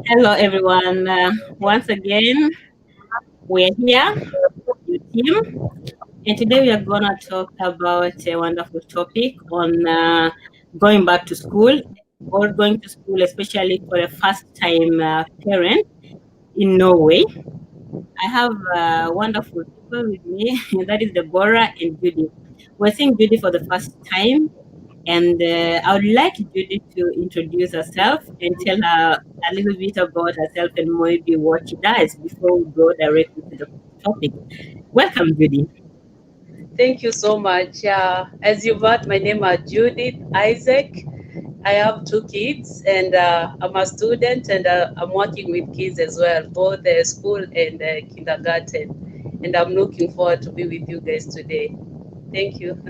Hello, everyone. Once again, we're here, your team, and today we are going to talk about a wonderful topic on going back to school or going to school, especially for a first time parent in Norway. I have wonderful people with me, and that is Deborah and Judy. We're seeing Judy for the first time, and I would like Judy to introduce herself and tell her a little bit about herself and maybe what she does before we go directly to the topic. Welcome, Judy. Thank you so much. As you've heard, my name is Judith Isaac. I have two kids, and I'm a student, and I'm working with kids as well, both school and kindergarten. And I'm looking forward to be with you guys today. Thank you.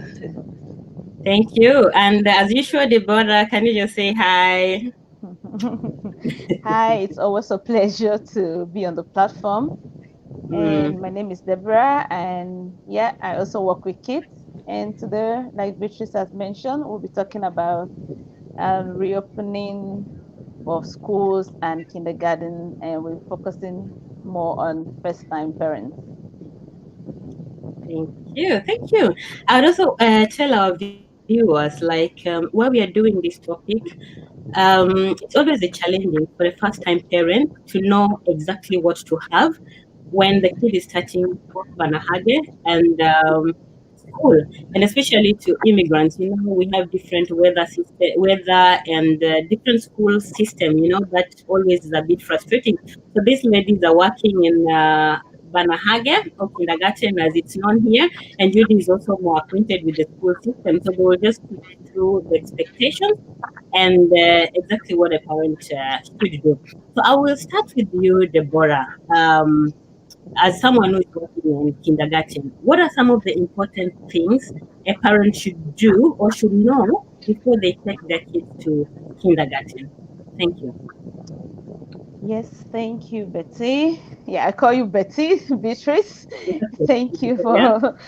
Thank you. And as usual, Deborah, can you just say hi? Hi, it's always a pleasure to be on the platform. Mm, And my name is Deborah, and yeah, I also work with kids. And today, like Beatrice has mentioned, we'll be talking about reopening of schools and kindergarten, and we're focusing more on first-time parents. thank you. Thank you. I would also tell our viewers, while we are doing this topic, it's always a challenging for a first-time parent to know exactly what to have when the kid is starting both barnehage and school, and especially to immigrants. We have different weather and different school system. That always is a bit frustrating. So these ladies are working in barnehage or kindergarten, as it's known here, and Judy is also more acquainted with the school system. So they will just put through the expectations and exactly what a parent should do. So I will start with you, Deborah. As someone who is working in kindergarten, what are some of the important things a parent should do or should know before they take their kids to kindergarten? Thank you. Yes, thank you, Betty. Yeah, I call you Betty, Beatrice. Thank you Yeah. for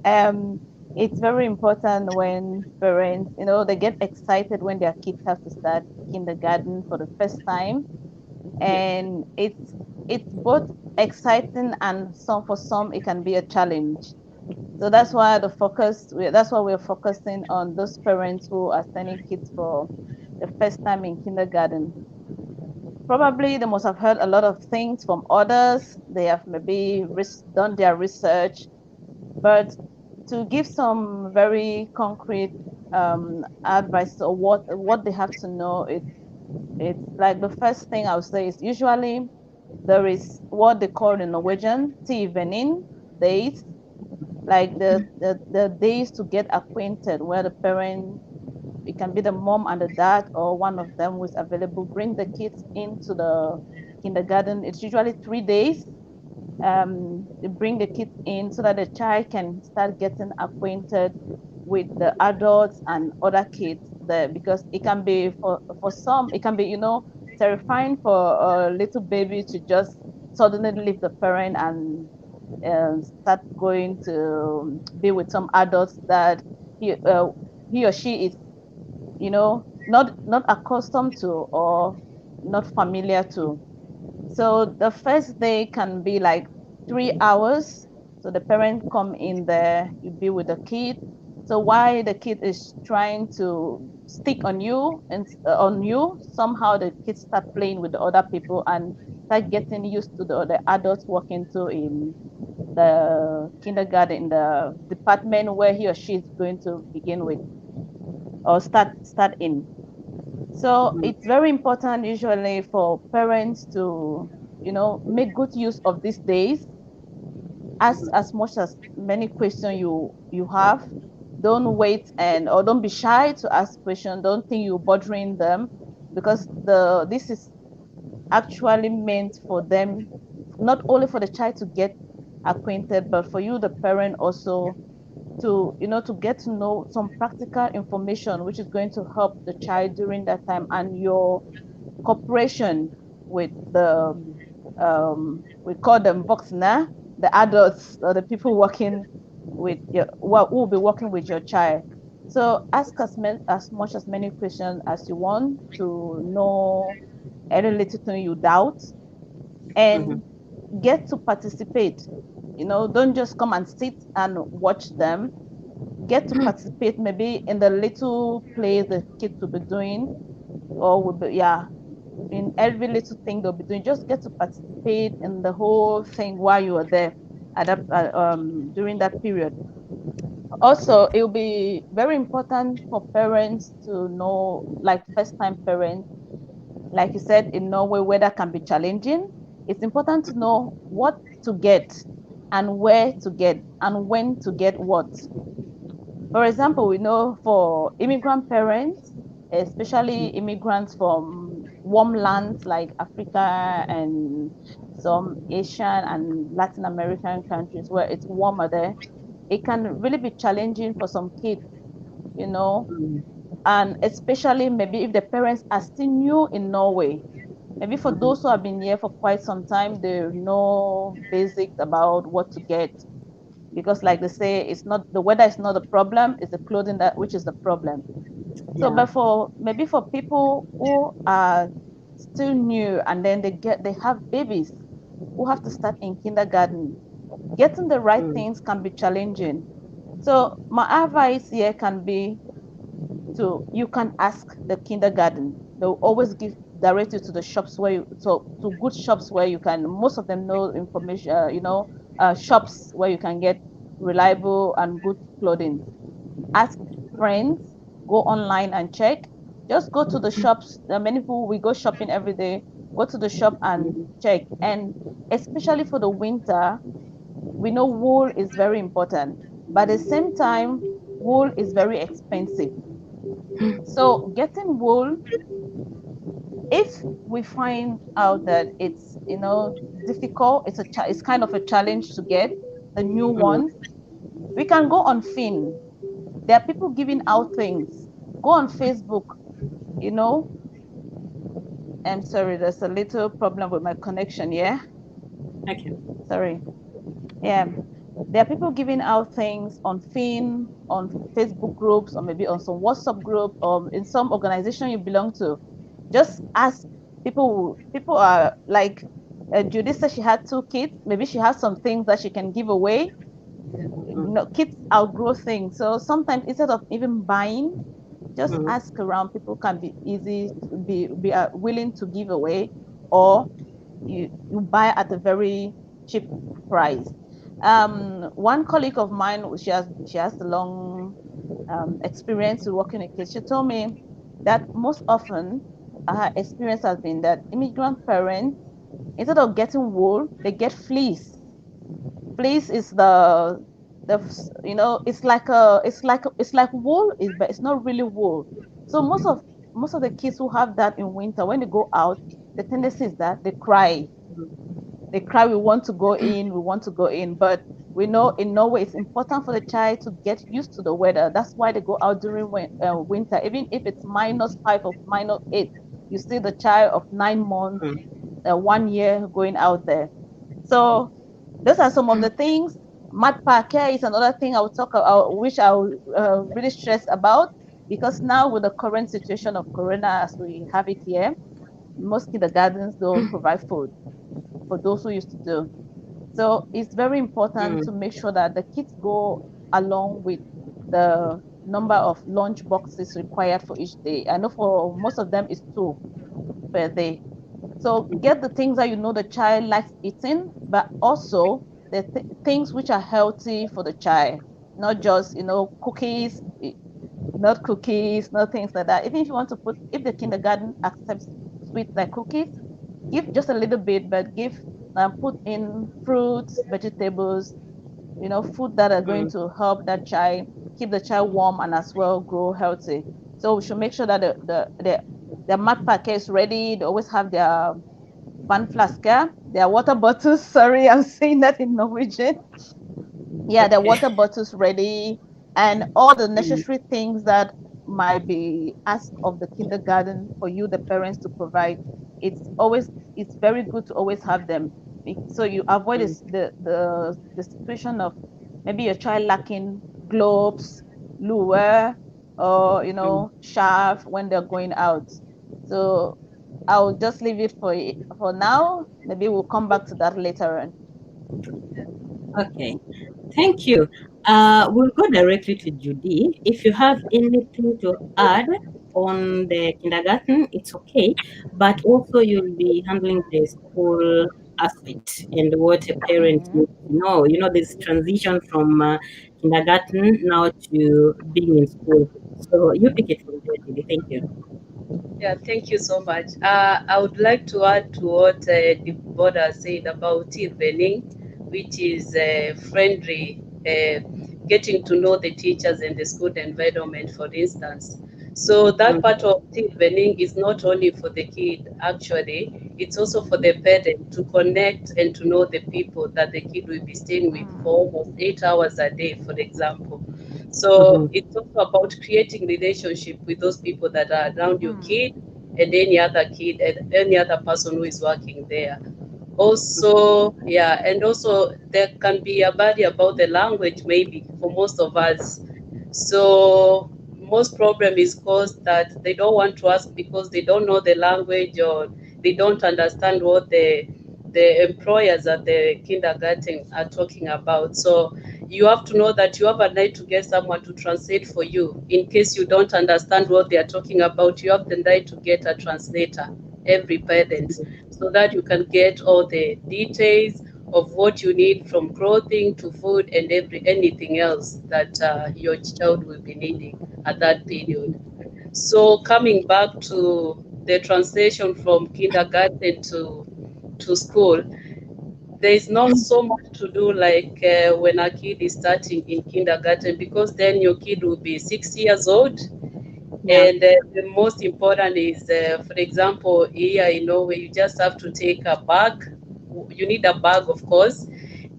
um it's very important when parents, they get excited when their kids have to start kindergarten for the first time. Yeah. And it's both exciting and for some it can be a challenge. So that's why we're focusing on those parents who are sending kids for the first time in kindergarten. Probably they must have heard a lot of things from others. They have maybe done their research, but to give some very concrete advice or what they have to know, it's like the first thing I would say is usually there is what they call in Norwegian tivening days, like the days to get acquainted, where the parent, it can be the mom and the dad or one of them who is available, bring the kids into the kindergarten. It's usually 3 days. They bring the kids in so that the child can start getting acquainted with the adults and other kids there, because it can be for some, it can be, terrifying for a little baby to just suddenly leave the parent and start going to be with some adults that he or she is, not accustomed to or not familiar to. So the first day can be like 3 hours. So the parent come in there, you be with the kid. So while the kid is trying to stick on you and on you, somehow the kids start playing with the other people and start getting used to the other adults working too in the kindergarten, in the department where he or she is going to begin with or start in. So Mm, it's very important usually for parents to, make good use of these days. Ask as much as many questions you have. Don't wait and or don't be shy to ask questions. Don't think you're bothering them, because the this is actually meant for them, not only for the child to get acquainted, but for you, the parent, also to, to get to know some practical information which is going to help the child during that time, and your cooperation with the we call them voxna, the adults or the people working with your, who will be working with your child. So ask as much as many questions as you want to know any little thing you doubt, Mm-hmm. and get to participate. Don't just come and sit and watch them. Get to participate maybe in the little plays the kids will be doing, or will be, yeah, in every little thing they'll be doing. Just get to participate in the whole thing while you are there at during that period. Also, it will be very important for parents to know, like first time parents, like you said, in Norway, weather can be challenging. It's important to know what to get and where to get and when to get what. For example, we know for immigrant parents, especially immigrants from warm lands like Africa and some Asian and Latin American countries where it's warmer there, it can really be challenging for some kids, you know, and especially maybe if the parents are still new in Norway. Maybe for those who have been here for quite some time, they know basics about what to get, because like they say, it's not the weather is not the problem, it's the clothing that which is the problem. So Yeah. but for maybe for people who are still new and then they have babies who have to start in kindergarten, getting the right Mm. things can be challenging. So my advice here can be to you can ask the kindergarten. They'll always give direct you to the shops where you to good shops where you can, most of them know information, shops where you can get reliable and good clothing. Ask friends, go online and check. Just go to the shops. Many people we go shopping every day. Go to the shop and check. And especially for the winter, we know wool is very important. But at the same time, wool is very expensive. So getting wool, if we find out that it's difficult, it's kind of a challenge to get the new Mm. ones, we can go on Fin. There are people giving out things. Go on Facebook, you know. I'm sorry, there's a little problem with my connection. Yeah, Okay. sorry. Yeah, there are people giving out things on Fin, on Facebook groups, or maybe on some WhatsApp group, or in some organization you belong to. Just ask people. People are like, Judy said she had 2 kids. Maybe she has some things that she can give away. Kids outgrow things, so sometimes instead of even buying, just Mm. ask around. People can be easy to be willing to give away, or you buy at a very cheap price. One colleague of mine, she has a long experience working in kids. She told me that most often her experience has been that immigrant parents, instead of getting wool, they get fleece. Fleece is the it's like wool is, but it's not really wool. So most of the kids who have that in winter, when they go out, the tendency is that they cry, we want to go in, we want to go in. But we know in Norway it's important for the child to get used to the weather. That's why they go out during winter, even if it's -5 or -8. You see the child of 9 months, Mm. 1 year going out there. So those are some of the things. Mud care is another thing I will talk about, which I will really stress about, because now with the current situation of corona as we have it here, most kindergartens don't provide food for those who used to do. So it's very important Mm. to make sure that the kids go along with the number of lunch boxes required for each day. I know for most of them it's 2 per day. So get the things that you know the child likes eating, but also the things which are healthy for the child, not just cookies, not cookies, not things like that. Even if you want to if the kindergarten accepts sweet like cookies, give just a little bit, but put in fruits, vegetables, food that are going Mm. to help that child keep the child warm and as well grow healthy. So we should make sure that the mud packet is ready. They always have their vannflasker, their water bottles. Sorry, I'm saying that in Norwegian. Yeah, the Okay. water bottles ready, and all the Mm. necessary things that might be asked of the kindergarten for you, the parents, to provide. It's very good to always have them, so you avoid Mm. the situation of maybe your child lacking gloves, lure. or Mm. sharp when they're going out. So I'll just leave it for now. Maybe we'll come back to that later on. Okay. Thank you. We'll go directly to Judy. If you have anything to add on the kindergarten, it's okay. But also, you'll be handling the school aspect and what a parent Mhm. needs to know. You know, this transition from kindergarten now to being in school. So you pick it from there, Judy. Thank you. Yeah, thank you so much. I would like to add to what Deborah said about e-learning, which is friendly, getting to know the teachers and the school environment, for instance. So that Mm, part of e-learning is not only for the kid, actually, it's also for the parent to connect and to know the people that the kid will be staying with Mm. for almost 8 hours a day, for example. mhm, So it's also about creating relationship with those people that are around your Mm. kid and any other kid and any other person who is working there. mhm, Also, yeah, and also there can be a barrier about the language maybe for most of us. So most problem is caused that they don't want to ask because they don't know the language or they don't understand what the employers at the kindergarten are talking about. So you have to know that you have a right to get someone to translate for you. In case you don't understand what they are talking about, you have the right to get a translator, every parent, so that you can get all the details of what you need from clothing to food and anything else that your child will be needing at that period. So coming back to the translation from kindergarten to school, there is not so much to do like when a kid is starting in kindergarten, because then your kid will be 6 years old. yeah. And the most important is, for example, here in Norway, you just have to take a bag. You need a bag, of course,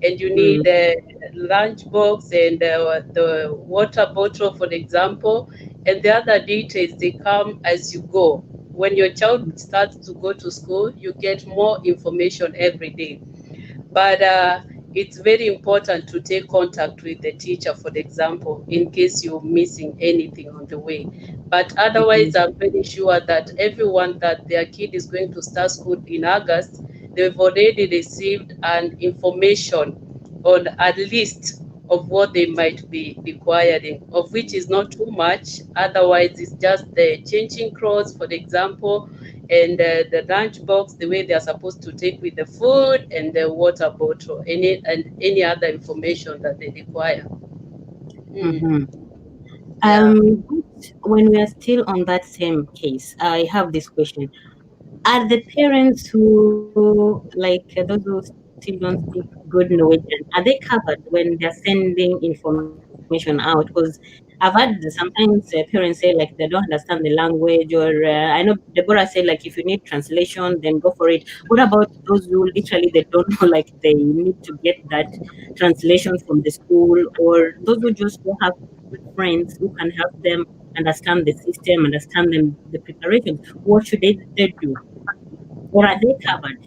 and you Mm, need a lunch box and the water bottle, for example. And the other details, they come as you go. When your child starts to go to school, you get more information every day. But it's very important to take contact with the teacher, for example, in case you're missing anything on the way. But mhm, otherwise, I'm very sure that everyone that their kid is going to start school in August, they've already received an information on a list of what they might be requiring, of which is not too much. Otherwise, it's just the changing clothes, for example, and the lunch box, the way they are supposed to take with the food, and the water bottle, any other information that they require. mhm. Yeah. When we are still on that same case, I have this question. Are the parents who, like those who still don't speak good Norwegian, are they covered when they're sending information out? Because I've had sometimes parents say like they don't understand the language, or I know Deborah said like if you need translation, then go for it. What about those who literally they don't know, like they need to get that translation from the school, or those who just don't have friends who can help them understand the system, understand them the preparations? What should they do? Or are they covered?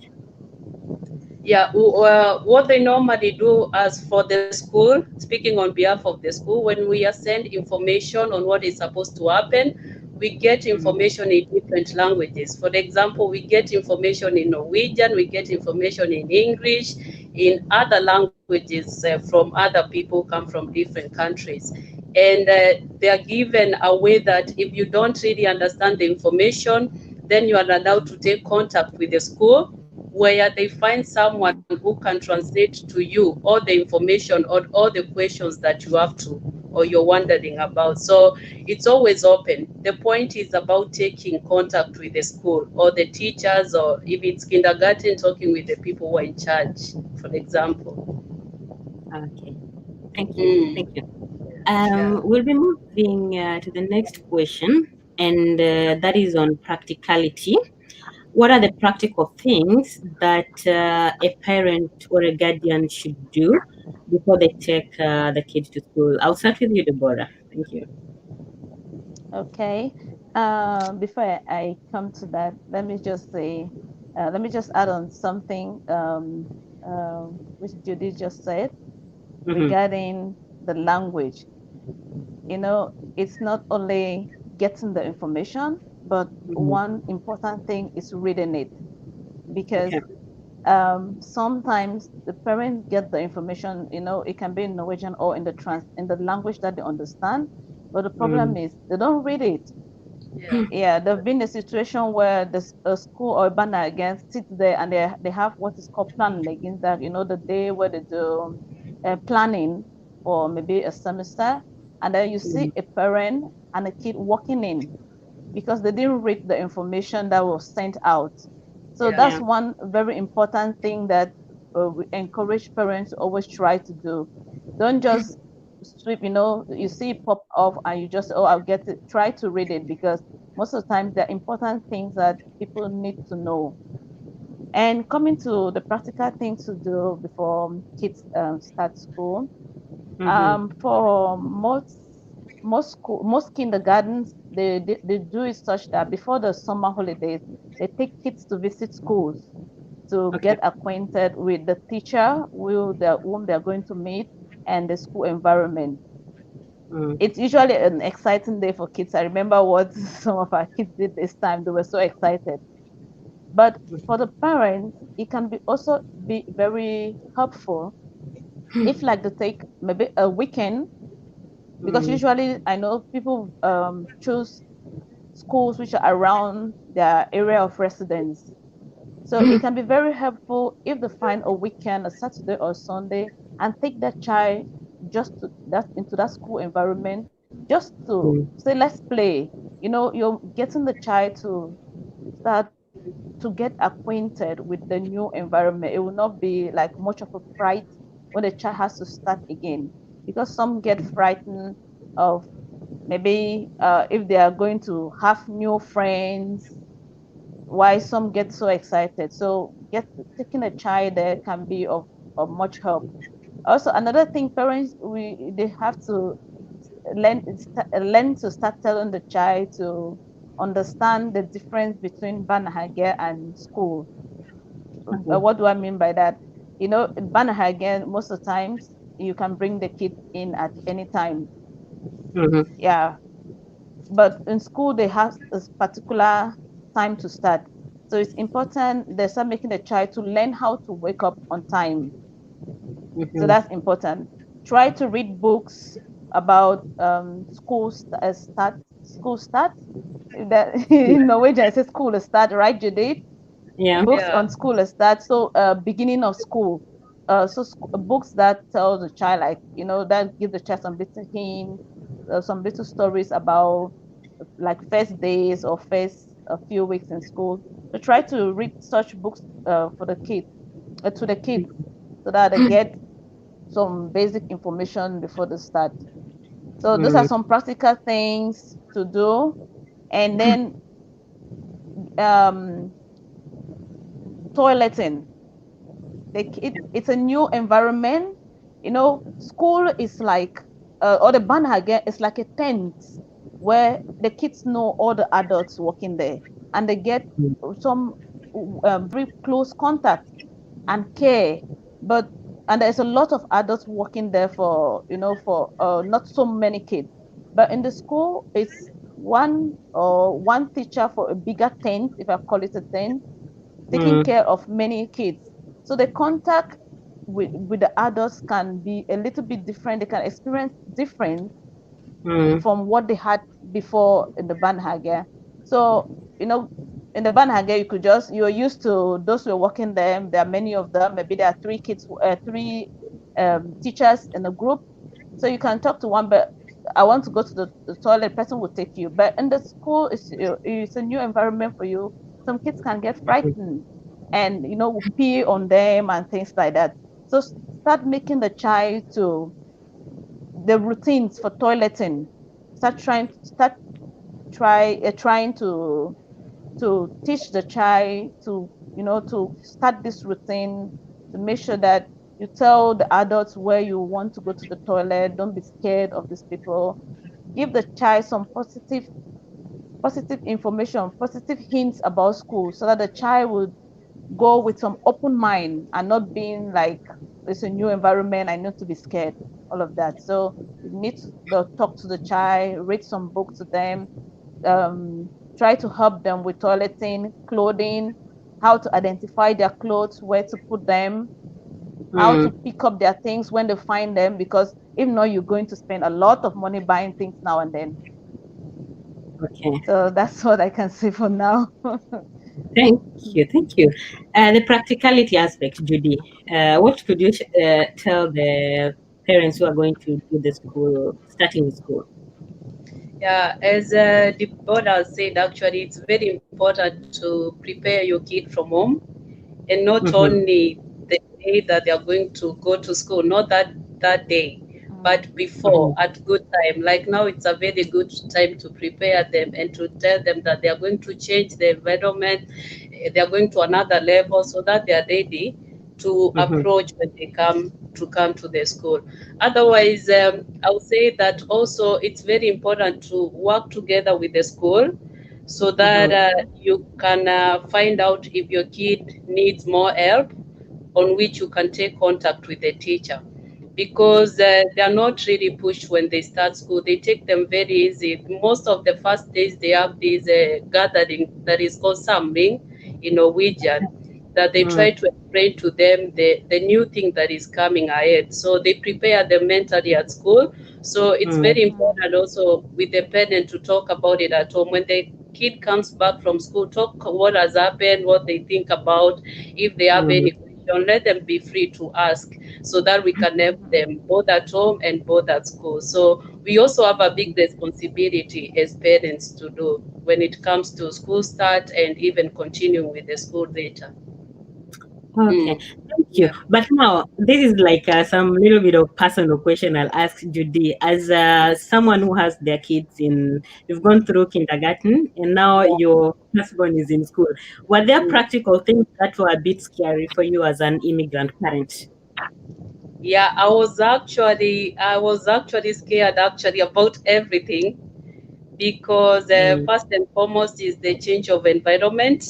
Yeah, what they normally do as for the school, speaking on behalf of the school, when we are send information on what is supposed to happen, we get Mm, information in different languages. For example, we get information in Norwegian, we get information in English, in other languages from other people who come from different countries. And they are given a way that if you don't really understand the information, then you are allowed to take contact with the school, where they find someone who can translate to you all the information or all the questions that you have to or you're wondering about. So it's always open. The point is about taking contact with the school or the teachers, or if it's kindergarten, talking with the people who are in charge, for example. okay. Thank you. Thank Mm, you. yeah. We'll be moving to the next question, and that is on practicality. What are the practical things that a parent or a guardian should do before they take the kid to school? I'll start with you, Deborah. Thank you. Okay. Before I come to that, let me just say, let me just add on something which Judy just said Mm-hmm. regarding the language. it's not only getting the information, but Mhm. one important thing is reading it, because Okay. sometimes the parents get the information, it can be in Norwegian or in the language that they understand, but the problem Mm. is they don't read it. Yeah. Yeah, there've been a situation where a school or a banner again sits there, and they have what is called planning against that, the day where they do planning for maybe a semester, and then you see Mm. a parent and a kid walking in because they didn't read the information that was sent out. So Yeah. that's Yeah. one very important thing that we encourage parents to always try to do. Don't just sweep, you see it pop up and you just, oh, I'll get it. Try to read it, because most of the time they're important things that people need to know. And coming to the practical things to do before kids start school, Mhm. for most kindergartens, they do it such that before the summer holidays, they take kids to visit schools to Okay. get acquainted with the teacher whom they're going to meet, and the school environment. Mm. It's usually an exciting day for kids. I remember what some of our kids did this time. They were so excited. But for the parents, it can be also be very helpful if, like, they take maybe a weekend, because Mm. usually I know people choose schools which are around their area of residence. So it can be very helpful if they find a weekend, a Saturday or Sunday, and take that child just to that into that school environment, just to Mm. say, let's play. You're getting the child to start to get acquainted with the new environment. It will not be like much of a fright when the child has to start again, because some get frightened of maybe if they are going to have new friends, why some get so excited. So taking a child there can be of much help. Also, another thing, parents, they have to learn to start telling the child to understand the difference between barnehage and school. Okay. What do I mean by that? Barnehage, most of the times you can bring the kid in at any time. Mhm. Yeah, but in school they have a particular time to start. So it's important they start making the child to learn how to wake up on time. So Mhm. that's important. Try to read books about school start. That in Norwegian it says school start, right, Judith? Yeah. Books Yeah. on school start. So beginning of school. Books that tell the child, like, that give the child some little hints, some little stories about like first days or first a few weeks in school. So try to read such books for the kids, to the kids, so that they get some basic information before they start. So those are Mm. some practical things to do. And then um, toileting. It's a new environment. School is like, or the banner again, it's like a tent where the kids know all the adults working there, and they get Mm. some very close contact and care. But and there's a lot of adults working there for not so many kids. But in the school, it's one teacher for a bigger tent, if I call it a tent, taking Mm. care of many kids. So the contact with the adults can be a little bit different. They can experience different Mm. from what they had before in the Banhage. So, you know, in the Banhage, you're used to those who are working there. There are many of them. Maybe there are three teachers in a group. So you can talk to one, but I want to go to the toilet, person will take you. But in the school, it's a new environment for you. Some kids can get frightened and, will pee on them and things like that. So start making the child to the routines for toileting. Start trying to teach the child to start this routine, to make sure that you tell the adults where you want to go to the toilet. Don't be scared of these people. Give the child some positive information, positive hints about school, so that the child would go with some open mind and not being like, it's a new environment, I need to be scared all of that. So you need to talk to the child, read some books to them, try to help them with toileting, clothing, how to identify their clothes, where to put them, how to Mm. pick up their things when they find them, because if not, you're going to spend a lot of money buying things now and then. Okay. So that's what I can say for now. Thank you. Thank you. The practicality aspect, Judy. What could you tell the parents who are going to do the school, starting the school? Yeah, as the board has said, actually, it's very important to prepare your kid from home, and not Mm-hmm. only the day that they are going to go to school, not that day, Mm, but before, Mm-hmm. at good time. Like now, it's a very good time to prepare them and to tell them that they are going to change the environment, they are going to another level, so that they are ready to Mm-hmm. approach when they come to the school. Otherwise, I would say that also it's very important to work together with the school, so that Mm-hmm. you can find out if your kid needs more help, on which you can take contact with the teacher, because they are not really pushed when they start school. They take them very easy. Most of the first days they have this gathering that is called Samling in Norwegian, that they try to explain to them the new thing that is coming ahead. So they prepare them mentally at school. So it's Mm-hmm. very mm, important also with the parent to talk about it at home. When the kid comes back from school, talk what has happened, what they think about. If they have Mm-hmm. any question, let them be free to ask, so that we can help mhm. them both at home and both at school. So we also have a big responsibility as parents to do when it comes to school start and even continuing with the school later. Okay, Mm. thank you. Yeah. But now, this is like some little bit of personal question I'll ask Judy. As someone who has their kids in, you've gone through kindergarten and now Yeah. your firstborn is in school. Were there Mm. practical things that were a bit scary for you as an immigrant parent? Yeah, I was actually scared actually about everything, because Mm, first and foremost is the change of environment.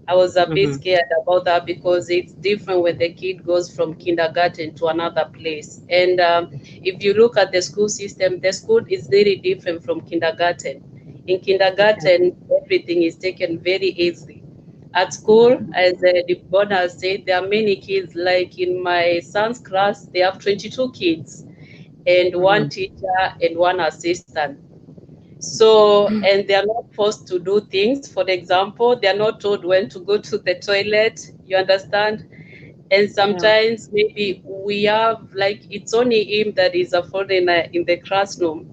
I was a bit mm-hmm. scared about that, because it's different when the kid goes from kindergarten to another place. And if you look at the school system, the school is very different from kindergarten. In Okay. kindergarten, everything is taken very easy. At school, as the board has said, there are many kids. Like in my son's class, they have 22 kids and Mm-hmm. one teacher and one assistant. So, and they are not forced to do things. For example, they are not told when to go to the toilet. You understand? And Yeah. sometimes maybe we have, like, it's only him that is a foreigner in the classroom.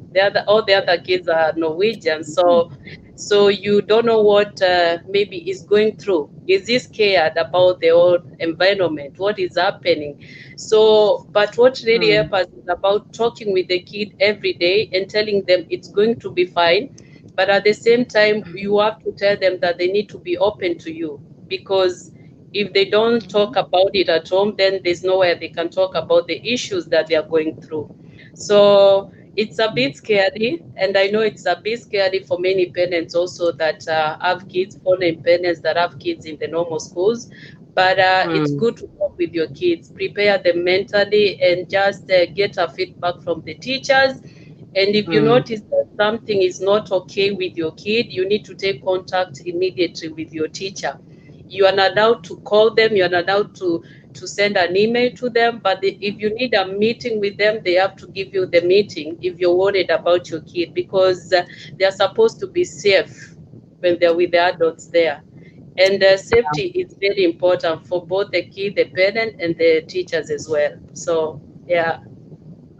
All the other kids are Norwegian. So you don't know what maybe is going through. Is he scared about the whole environment? What is happening? So, but what really Mm, helps us is about talking with the kid every day and telling them it's going to be fine. But at the same time, you have to tell them that they need to be open to you, because if they don't talk Mhm. about it at home, then there's nowhere they can talk about the issues that they are going through. So it's a mm, bit scary, and I know it's a bit scary for many parents also that have kids, foreign parents that have kids in the normal schools. But it's mm, good to talk with your kids, prepare them mentally, and just get a feedback from the teachers. And if you mm, notice that something is not okay with your kid, you need to take contact immediately with your teacher. You are not allowed to call them, you are not allowed to send an email to them, but if you need a meeting with them, they have to give you the meeting if you're worried about your kid, because they are supposed to be safe when they're with the adults there. And safety is very important for both the kid, the parent, and the teachers as well. So, yeah,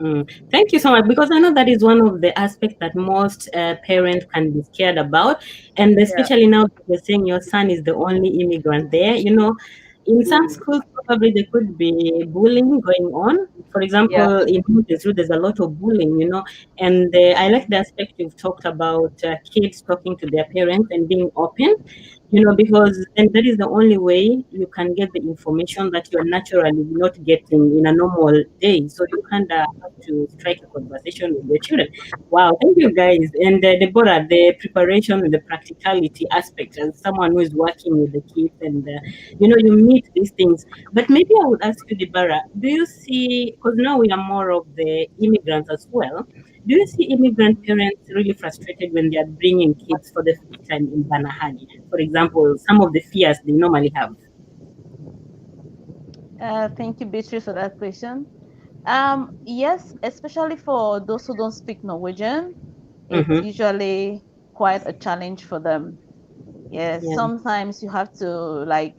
mm. Thank you so much, because I know that is one of the aspects that most parents can be scared about, and yeah, especially now that you're saying your son is the only immigrant there. In some mm, schools probably there could be bullying going on. For yeah, example, in Montessori, there's a lot of bullying, and I like the aspect you've talked about kids talking to their parents and being open. because then that is the only way you can get the information that you're naturally not getting in a normal day. So you kind of have to strike a conversation with your children. Wow, thank you guys. And Deborah, the preparation and the practicality aspect, as someone who is working with the kids, and you meet these things. But maybe I would ask you, Deborah, do you see, because now we are more of the immigrants as well, do you see immigrant parents really frustrated when they are bringing kids for the first time in barnehage? For example, some of the fears they normally have. Thank you, Beatrice, for that question. Yes, especially for those who don't speak Norwegian, it's Mm-hmm. usually quite a challenge for them. Yes, Yeah. sometimes you have to like,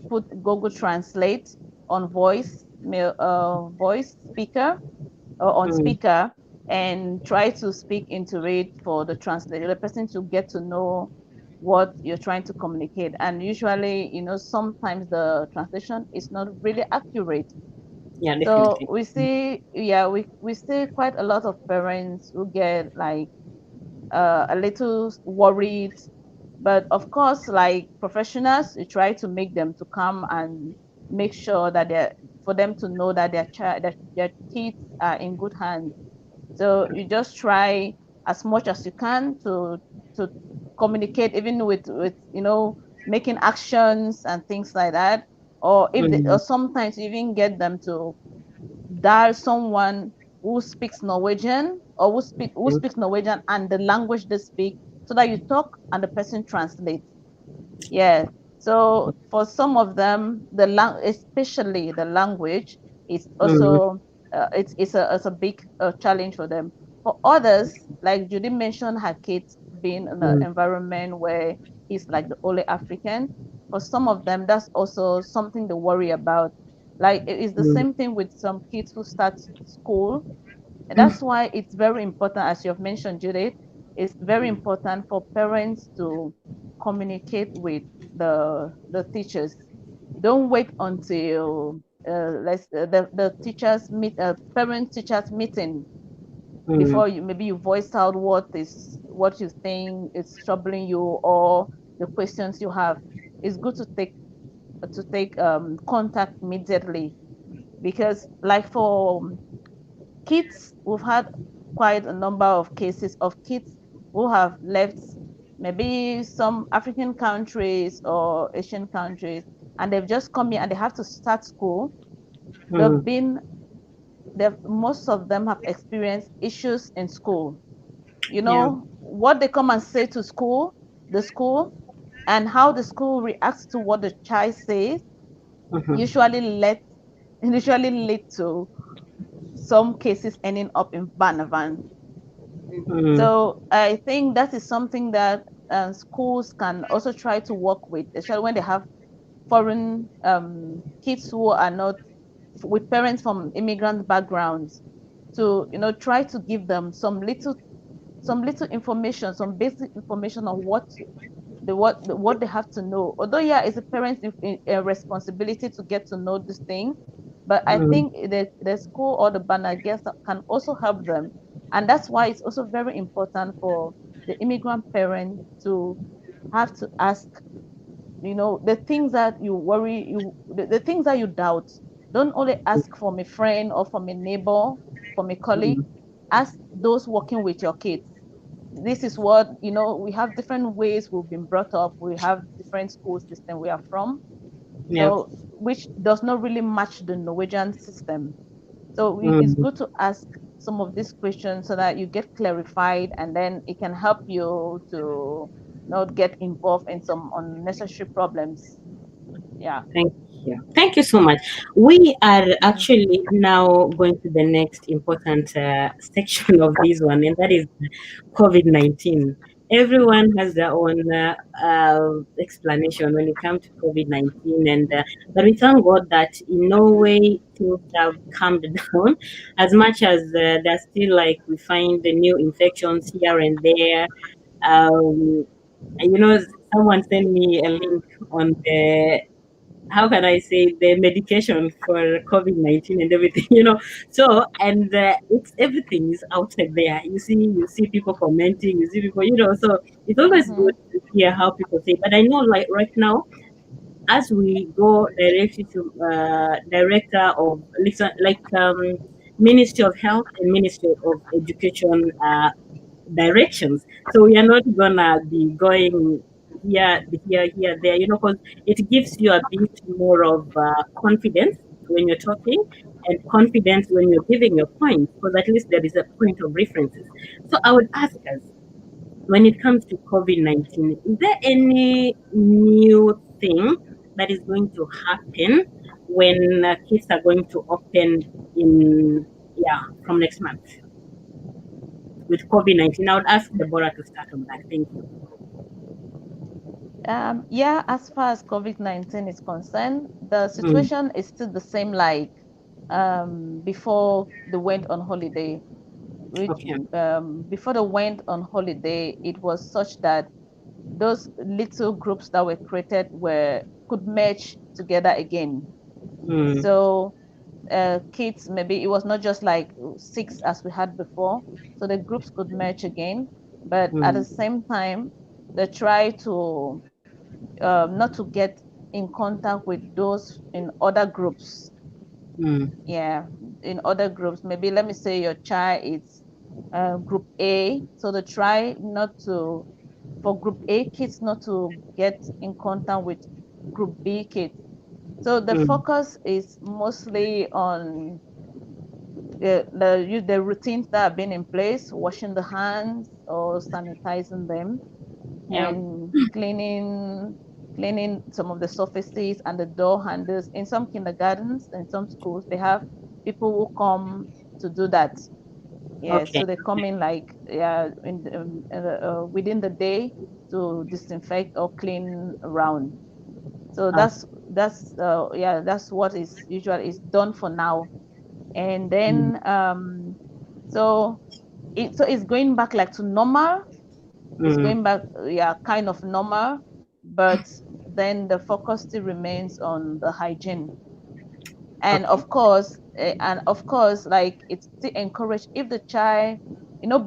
put Google Translate on voice speaker or on Mm, speaker and try to speak into it for the translator, the person to get to know what you're trying to communicate. And usually, sometimes the translation is not really accurate. yeah, So definitely. we see, yeah, we see quite a lot of parents who get like a little worried. But of course, like professionals, we try to make them to come and make sure that they're for them to know that their kids are in good hands. So you just try as much as you can to communicate, even with making actions and things like that. Or or Mm, sometimes you even get them to dial someone who speaks Norwegian or who mm, speaks Norwegian and the language they speak, so that you talk and the person translates. Yeah. So for some of them, especially the language, is mm, also it's a big challenge for them. For others, like Judy mentioned, her kids being in an mm, environment where he's like the only African. For some of them, that's also something to worry about. Like it is the mm, same thing with some kids who start school, and that's why it's very important, as you have mentioned, Judith, it's very important for parents to communicate with the teachers. Don't wait until the teachers meet parent teachers meeting mm, before you voice out what you think is troubling you or the questions you have. It's good to take contact immediately, because like for kids, we've had quite a number of cases of kids who have left maybe some African countries or Asian countries, and they've just come here and they have to start school. They've mm. been, they've most of them have experienced issues in school. Yeah. What they come and say to the school, and how the school reacts to what the child says Mm-hmm. usually led usually lead to some cases ending up in Banavan. Mm, So I think that is something that schools can also try to work with, especially when they have foreign kids who are not with parents from immigrant backgrounds, to try to give them some little information, some basic information on what they have to know. Although, yeah, it's a parent's responsibility to get to know this thing, but I mm, think the school or the banner guest can also help them, and that's why it's also very important for the immigrant parent to have to ask, the things that you worry you the things that you doubt. Don't only ask from a friend or from a neighbor, from a colleague. mm. Ask those working with your kids. This is what, we have different ways we've been brought up. We have different school system we are from, Yeah. so which does not really match the Norwegian system. So it's Mm. good to ask some of these questions so that you get clarified, and then it can help you to not get involved in some unnecessary problems. Yeah. Thank you. Thank you so much. We are Mhm. actually now going to the next important section of this one, and that is COVID-19. Everyone has their own explanation when it comes to COVID-19, and but we thank God that in no way things have calmed down. As much as there's still like we find the new infections here and there. Um, you know, someone sent me a link on the how can I say, the medication for COVID-19 and everything, So, and it's everything is outside there. You see people commenting, you see people, So it's always good Mm-hmm. to hear how people say. But I know, like right now, as we go directly to director of Ministry of Health and Ministry of Education directions. So we are not gonna be going here, there, because it gives you a bit more of confidence when you're talking and confidence when you're giving your point, because at least there is a point of references. So I would ask us, when it comes to COVID-19, is there any new thing that is going to happen when kids are going to open in, yeah, from next month with COVID-19? I would ask Deborah to start on that. Thank you. Yeah, as far as COVID-19 is concerned, the Mm, situation is still the same like before they went on holiday. Which okay. before they went on holiday, it was such that those little groups that were created were could merge together again. Mm, So kids, maybe it was not just like six as we had before. So the groups could merge again, but at the mm, same time, they try to not to get in contact with those in other groups. mm, Yeah, in other groups. Maybe let me say your child is group A, so they try not to for group A kids not to get in contact with group B kids. So the mm, focus is mostly on the routines that have been in place, washing the hands or sanitizing them, yeah. and cleaning some of the surfaces and the door handles. In some kindergartens and some schools, they have people who come to do that. Yeah, Okay. so they come in like yeah within the day to disinfect or clean around. So Okay. that's what is usually is done for now. And Mm, then so it's going back like to normal. It's mm, going back, yeah, kind of normal, but then the focus still remains on the hygiene. okay. And of course, like it's still encouraged if the child,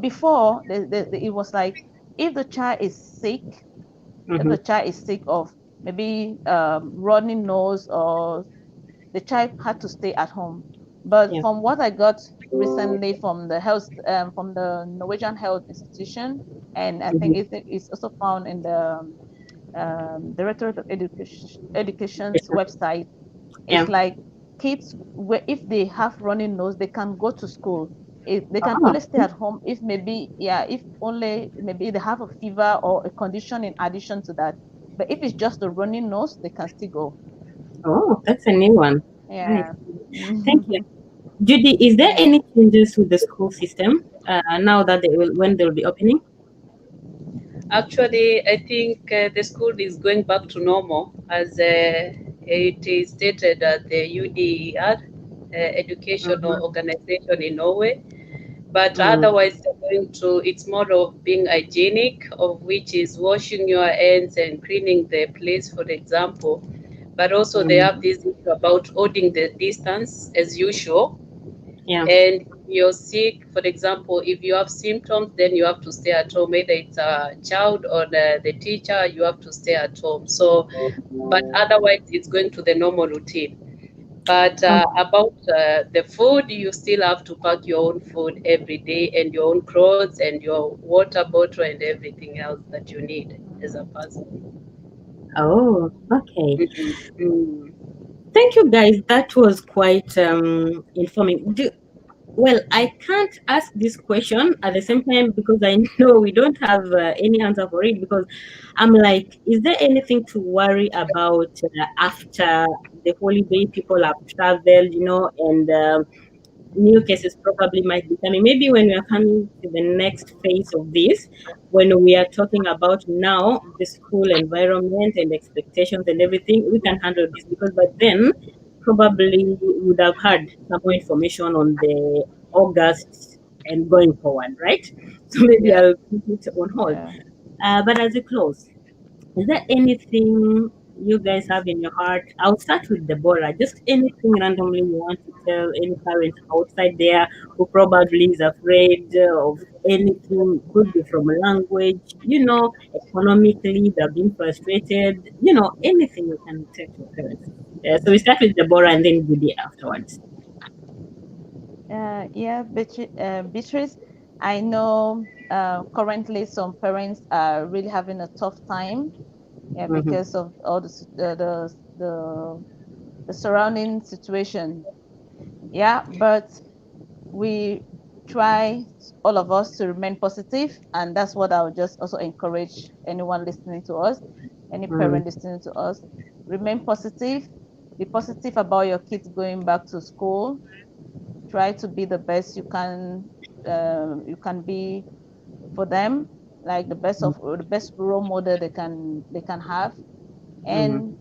before it was like if the child is sick, if Mm-hmm. the child is sick of maybe running nose, or the child had to stay at home. But Yeah. from what I got recently from the health, from the Norwegian Health Institution, and I think Mm-hmm. it's also found in the Directorate of Education's website, Yeah. it's like kids, if they have running nose, they can go to school. They can Oh, only stay at home if maybe, yeah, if only maybe they have a fever or a condition in addition to that. But if it's just a running nose, they can still go. oh, that's a new one. Nice. Yeah. Thank you. Judy, is there Yeah. any changes with the school system now that when they will be opening? Actually, I think the school is going back to normal as it is stated at the UDER, educational Mm-hmm. organization in Norway. But Mm, otherwise, they're going to, it's more of being hygienic, of which is washing your hands and cleaning the place, for example. But also, they mm, have this issue about holding the distance as usual. yeah. And if you're sick, for example, if you have symptoms, then you have to stay at home. Either it's a child or the teacher, you have to stay at home. So, but otherwise, it's going to the normal routine. But about the food, you still have to pack your own food every day, and your own clothes and your water bottle and everything else that you need as a person. Oh, okay. Mhm. Mm. Thank you, guys. That was quite informing. Well, I can't ask this question at the same time because I know we don't have any answer for it. Because I'm like, is there anything to worry about after the holiday? People have traveled, and new cases probably might be coming. Maybe when we are coming to the next phase of this, when we are talking about now the school environment and expectations and everything, we can handle this because by then probably we would have had some more information on the August and going forward, right? So maybe Yeah. I'll put it on hold. Yeah. But as a close, is there anything? you guys have in your heart. I'll start with Deborah. Just anything randomly you want to tell any parent outside there who probably is afraid of anything. Could be from a language, economically, they're being frustrated, anything you can tell your parents. So we start with Deborah and then Goody afterwards. Yeah, Beatrice, I know currently some parents are really having a tough time, yeah, Mm-hmm, because of all the surrounding situation. Yeah, but we try, all of us, to remain positive, and that's what I would just also encourage anyone listening to us, any mm-hmm, parent listening to us. Remain positive. Be positive about your kids going back to school. Try to be the best you can be for them, like the best role model they can have, mm-hmm. and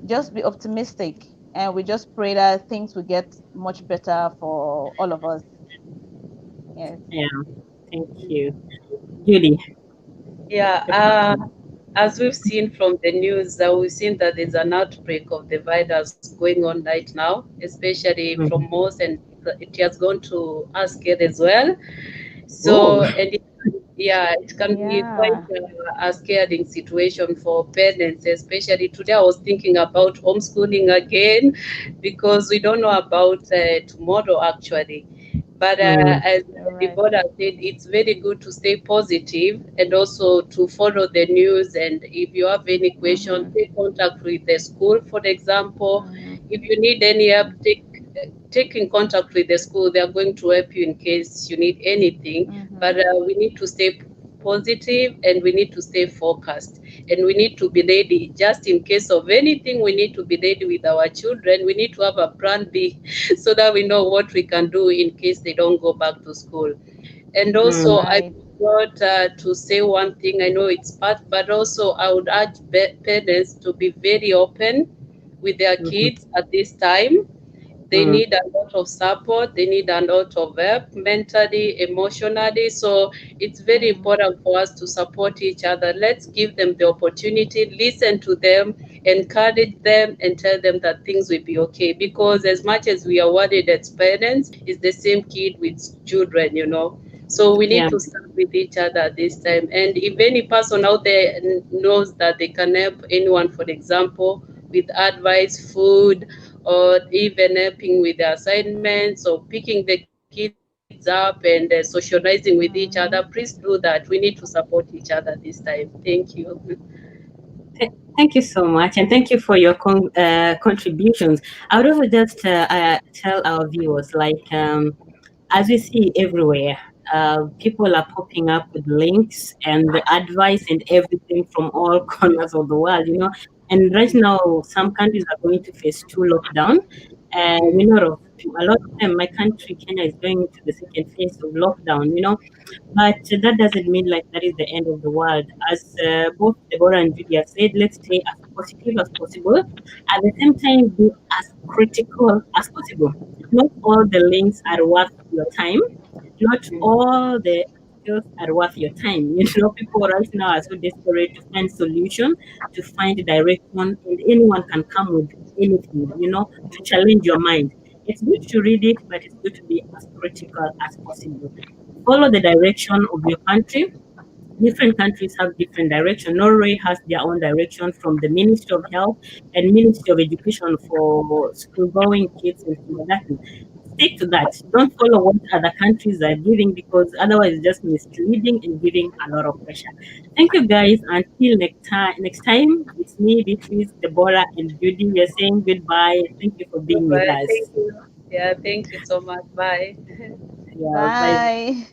just be optimistic. And we just pray that things will get much better for all of us. Yes. Yeah, thank you. Judy, Yeah, the question. as we've seen from the news, we've seen that there's an outbreak of the virus going on right now, especially from Mm-hmm. most, and it has gone to us here as well. Oh, So, yeah, it can be quite Yeah. a scaring situation for parents, especially today. I was thinking about homeschooling again because we don't know about tomorrow actually. But mm, as You're right. Deborah said, it's very good to stay positive and also to follow the news. And if you have any question, Mm-hmm. take contact with the school, for example. Mm-hmm. If you need any help, take in contact with the school. They are going to help you in case you need anything. Mm-hmm. But we need to stay positive and we need to stay focused and we need to be ready just in case of anything. We need to be ready with our children. We need to have a plan B so that we know what we can do in case they don't go back to school. And also, mm, I Right. forgot to say one thing. I know it's part, but also I would urge parents to be very open with their mhm, kids at this time. They mm, need a lot of support, they need a lot of help mentally, emotionally. So it's very Mm-hmm. important for us to support each other. Let's give them the opportunity, listen to them, encourage them, and tell them that things will be okay. Because as much as we are worried as parents, it's the same kid with children. So we need yeah, to stand with each other at this time. And if any person out there knows that they can help anyone, for example, with advice, food, or even helping with the assignments or picking the kids up and socializing with each other, please do Mm-hmm. that. We need to support each other this time. Thank you. Thank you so much, and thank you for your contributions. I would also just tell our viewers, like, as we see everywhere, people are popping up with links and the advice and everything from all corners of the world, And right now, some countries are going to face two lockdown. We know of a lot of them. My country, Kenya, is going into the second phase of lockdown. But that doesn't mean like that is the end of the world. As both Deborah and Judy have said, let's stay as positive as possible. At the same time, be as critical as possible. Not all the links are Mm-hmm. worth your time. Not all the skills are worth your time. People right now are so desperate to find solution, to find direction, and anyone can come with anything, to challenge your mind. It's good to read it, but it's good to be as critical as possible. Follow the direction of your country. Different countries have different direction. Norway has their own direction from the Ministry of Health and Ministry of Education for school-going kids and kindergarten. Stick to that. Don't follow what other countries are giving because otherwise it's just misleading and giving a lot of pressure. Thank you guys. Until next time, it's me, Beatrice, Deborah, and Judy. We are saying goodbye. Thank you for being with Bye. us. Thank you. Yeah, thank you so much. Bye. Yeah, bye. Bye.